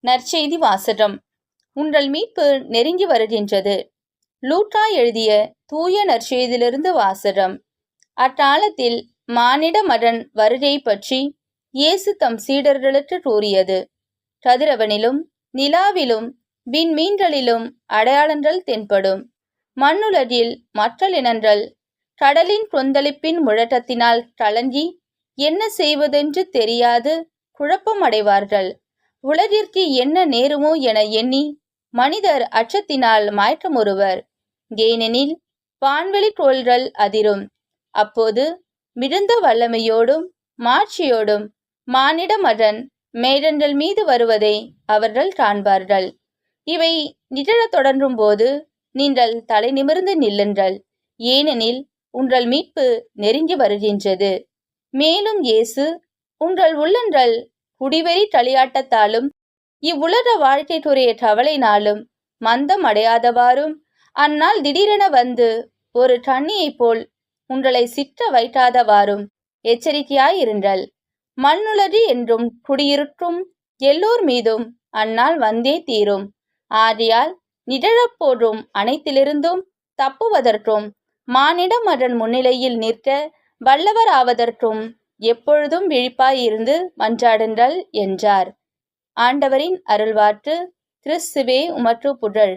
நற்செய்தி வாசகம். உங்கள் மீட்பு நெருங்கி வருகின்றது. லூக்கா எழுதிய தூய நற்செய்தியிலிருந்து வாசகம். அக்காலத்தில் மானிட மகன் வருகை பற்றி இயேசு தம் சீடர்களுக்கு கூறியது. கதிரவனிலும் நிலாவிலும் விண்மீன்களிலும் அடையாளங்கள் தென்படும். மண்ணுலகில் மக்கள் இனங்கள் கடலின் கொந்தளிப்பின் முழக்கத்தினால் கலங்கி என்ன செய்வதென்று தெரியாது குழப்பம் அடைவார்கள். உலகிற்கு என்ன நேருமோ என எண்ணி மனிதர் அச்சத்தினால் மயக்கமுறுவர். ஏனெனில் வான்வெளி கோள்கள் அதிரும். அப்போது மிகுந்த வல்லமையோடும் மாட்சியோடும் மானிட மகன் மேகங்கள் மீது வருவதை அவர்கள் காண்பார்கள். இவை நிகழத் தொடங்கும் போது நீங்கள் தலை நிமிர்ந்து நில்லுங்கள், ஏனெனில் உங்கள் மீட்பு நெருங்கி வருகின்றது. மேலும் இயேசு, உங்கள் உள்ளங்கள் குடிவெறி களியாட்டத்தாலும் இவ்வுலக வாழ்க்கைக்குரிய கவலைனாலும் மந்தம் அடையாதவாறும் அந்நாள் திடீரென வந்து ஒரு கண்ணியைப் போல் உங்களை சிக்க வைக்காதவாறும் எச்சரிக்கையாயிருங்கள். மண்ணுலகு என்றும் குடியிருக்கும் எல்லோர் மீதும் அந்நாள் வந்தே தீரும். ஆகையால் நிகழப்போகும் அனைத்திலிருந்தும் தப்புவதற்கும் மானிட மகன் முன்னிலையில் நிற்க வல்லவராவதற்கும் எப்பொழுதும் விழிப்பாயிருந்து மன்றாடுங்கள் என்றார். ஆண்டவரின் அருள்வாக்கு. கிறிஸ்துவே உமக்கு புகழ்.